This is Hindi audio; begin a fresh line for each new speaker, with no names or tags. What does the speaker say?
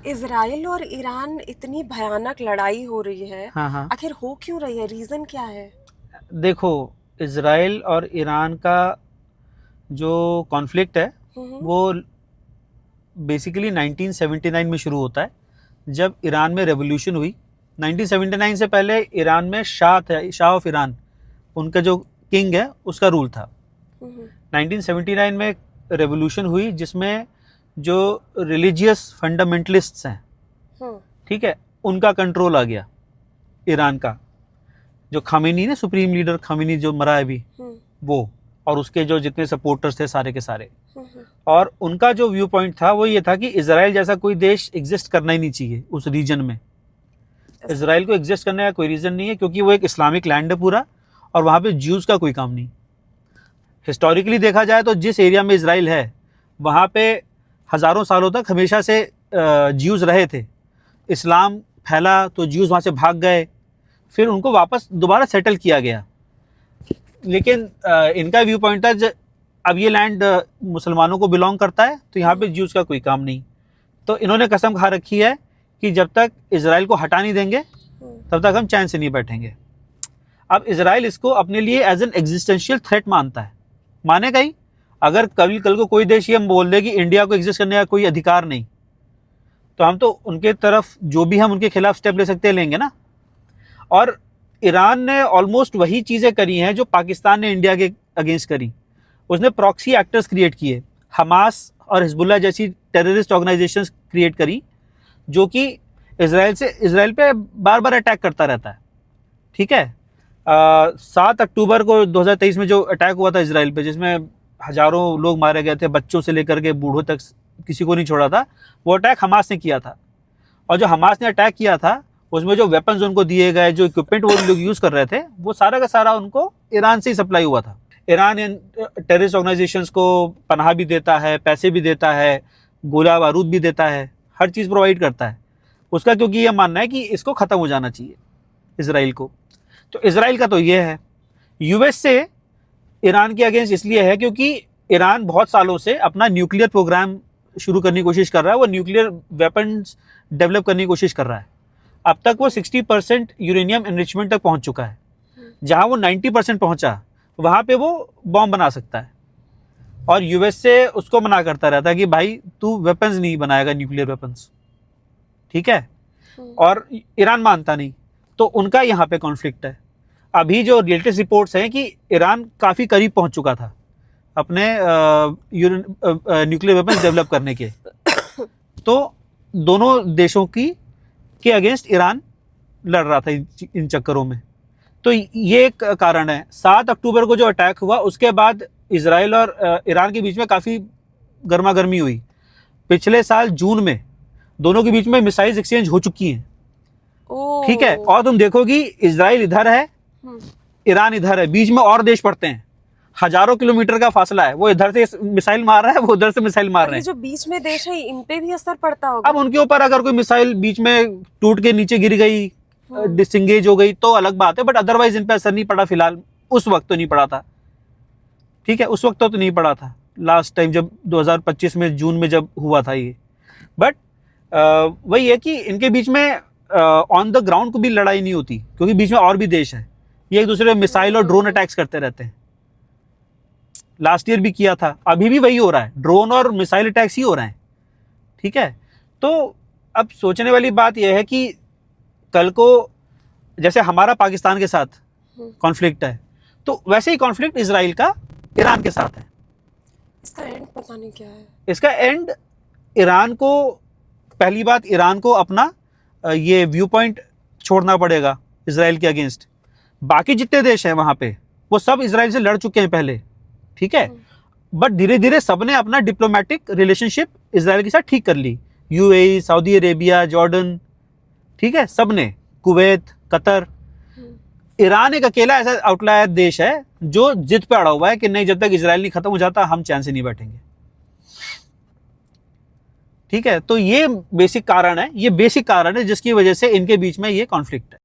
इजराइल और ईरान इतनी भयानक लड़ाई हो रही है,
हाँ हाँ।
आखिर हो क्यों रही है? रीजन क्या है?
देखो, इसराइल और ईरान का जो कॉन्फ्लिक्ट है
हम्म।
वो बेसिकली 1979 में शुरू होता है, जब ईरान में रेवोल्यूशन हुई। 1979 से पहले ईरान में शाह थे, शाह ऑफ ईरान, उनका जो किंग है उसका रूल था।
हम्म।
1979 में रेवोल्यूशन हुई जिसमें जो रिलीजियस फंडामेंटलिस्ट्स हैं,
हम्म।
ठीक है, उनका कंट्रोल आ गया ईरान का। जो खामेनी ने, सुप्रीम लीडर खामेनी जो मरा है अभी,
हम्म।
वो और उसके जो जितने सपोर्टर्स थे सारे के सारे,
हम्म।
और उनका जो व्यू पॉइंट था वो ये था कि इसराइल जैसा कोई देश एग्जिस्ट करना ही नहीं चाहिए उस रीजन में। इसराइल को एग्जिस्ट करने का कोई रीजन नहीं है क्योंकि वो एक इस्लामिक लैंड है पूरा, और वहाँ पे ज्यूज का कोई काम नहीं। हिस्टोरिकली देखा जाए तो जिस एरिया में इसराइल है वहाँ पे हज़ारों सालों तक हमेशा से ज्यूज रहे थे। इस्लाम फैला तो ज्यूज वहाँ से भाग गए, फिर उनको वापस दोबारा सेटल किया गया। लेकिन इनका व्यू पॉइंट था अब ये लैंड मुसलमानों को बिलोंग करता है तो यहाँ पे ज्यूज का कोई काम नहीं। तो इन्होंने कसम खा रखी है कि जब तक इसराइल को हटा नहीं देंगे तब तक हम चैन से नहीं बैठेंगे। अब इसराइल इसको अपने लिए एज एन एग्जिस्टेंशियल थ्रेट मानता है, मानेगा ही। अगर कल को कोई देश ये बोल दे कि इंडिया को एग्जिस्ट करने का कोई अधिकार नहीं, तो हम तो उनके तरफ जो भी हम उनके खिलाफ स्टेप ले सकते हैं लेंगे ना। और ईरान ने ऑलमोस्ट वही चीज़ें करी हैं जो पाकिस्तान ने इंडिया के अगेंस्ट करी। उसने प्रॉक्सी एक्टर्स क्रिएट किए, हमास और हिजबुल्लाह जैसी टेररिस्ट ऑर्गेनाइजेशंस क्रिएट करी, जो कि इसराइल पे बार बार अटैक करता रहता है। ठीक है, 7 अक्टूबर को 2023 में जो अटैक हुआ था इसराइल पे, जिसमें हजारों लोग मारे गए थे, बच्चों से लेकर के बूढ़ों तक किसी को नहीं छोड़ा था, वो अटैक हमास ने किया था। और जो हमास ने अटैक किया था उसमें जो वेपन्स उनको दिए गए, जो इक्विपमेंट वो लोग यूज़ कर रहे थे, वो सारा का सारा उनको ईरान से ही सप्लाई हुआ था। ईरान इन टेररिस्ट ऑर्गेनाइजेशंस को पनाह भी देता है, पैसे भी देता है, गोला बारूद भी देता है, हर चीज़ प्रोवाइड करता है उसका, क्योंकि ये मानना है कि इसको ख़त्म हो जाना चाहिए इसराइल को। तो इसराइल का तो ये है। यूएस से ईरान के अगेंस्ट इसलिए है क्योंकि ईरान बहुत सालों से अपना न्यूक्लियर प्रोग्राम शुरू करने की कोशिश कर रहा है, वो न्यूक्लियर वेपन्स डेवलप करने की कोशिश कर रहा है। अब तक वो 60% यूरेनियम एनरिचमेंट तक पहुंच चुका है। जहां वो 90% पहुंचा वहां पे वो बॉम्ब बना सकता है, और यूएस से उसको मना करता रहता है कि भाई तू वेपन्स नहीं बनाएगा, न्यूक्लियर वेपन्स, ठीक है। और ईरान मानता नहीं, तो उनका यहाँ पे कॉन्फ्लिक्ट है। अभी जो लेटेस्ट रिपोर्ट्स हैं कि ईरान काफ़ी करीब पहुंच चुका था अपने न्यूक्लियर वेपन्स डेवलप करने के। तो दोनों देशों के अगेंस्ट ईरान लड़ रहा था इन चक्करों में। तो ये एक कारण है। 7 अक्टूबर को जो अटैक हुआ उसके बाद इसराइल और ईरान के बीच में काफ़ी गर्मा गर्मी हुई। पिछले साल जून में दोनों के बीच में मिसाइल्स एक्सचेंज हो चुकी हैं, ठीक है। और तुम देखोगी इसराइल इधर है, ईरान इधर है, बीच में और देश पड़ते हैं, हजारों किलोमीटर का फासला है। वो इधर से मिसाइल मार रहा है, वो उधर से मिसाइल मार रहे हैं।
जो बीच में देश है इन पे भी असर पड़ता होगा।
अब उनके ऊपर अगर कोई मिसाइल बीच में टूट के नीचे गिर गई, डिसएंगेज हो गई तो अलग बात है, बट अदरवाइज इन पे असर नहीं पड़ा फिलहाल। उस वक्त तो नहीं पड़ा था, ठीक है, उस वक्त तो नहीं पड़ा था, लास्ट टाइम जब 2025 में जून में जब हुआ था ये। बट वही है कि इनके बीच में ऑन द ग्राउंड को भी लड़ाई नहीं होती, क्योंकि बीच में और भी देश हैं, ये एक दूसरे में मिसाइल और ड्रोन अटैक्स करते रहते हैं। लास्ट ईयर भी किया था, अभी भी वही हो रहा है, ड्रोन और मिसाइल अटैक्स ही हो रहे हैं, ठीक है। तो अब सोचने वाली बात यह है कि कल को जैसे हमारा पाकिस्तान के साथ कॉन्फ्लिक्ट है, तो वैसे ही कॉन्फ्लिक्ट इसराइल का ईरान के साथ है।
इसका एंड पता नहीं क्या है।
इसका एंड ईरान को, पहली बात ईरान को अपना ये व्यू पॉइंट छोड़ना पड़ेगा इसराइल के अगेंस्ट। बाकी जितने देश हैं वहाँ पे वो सब इसराइल से लड़ चुके हैं पहले, ठीक है। बट धीरे धीरे सबने अपना डिप्लोमेटिक रिलेशनशिप इसराइल के साथ ठीक कर ली। यूएई, सऊदी अरेबिया, जॉर्डन, ठीक है, सबने, कुवैत, कतर। ईरान एक अकेला ऐसा आउटलायर देश है जो जिद पे अड़ा हुआ है कि नहीं, जब तक इसराइल नहीं खत्म हो जाता हम चैन से नहीं बैठेंगे, ठीक है। तो ये बेसिक कारण है, ये बेसिक कारण है जिसकी वजह से इनके बीच में ये कॉन्फ्लिक्ट है।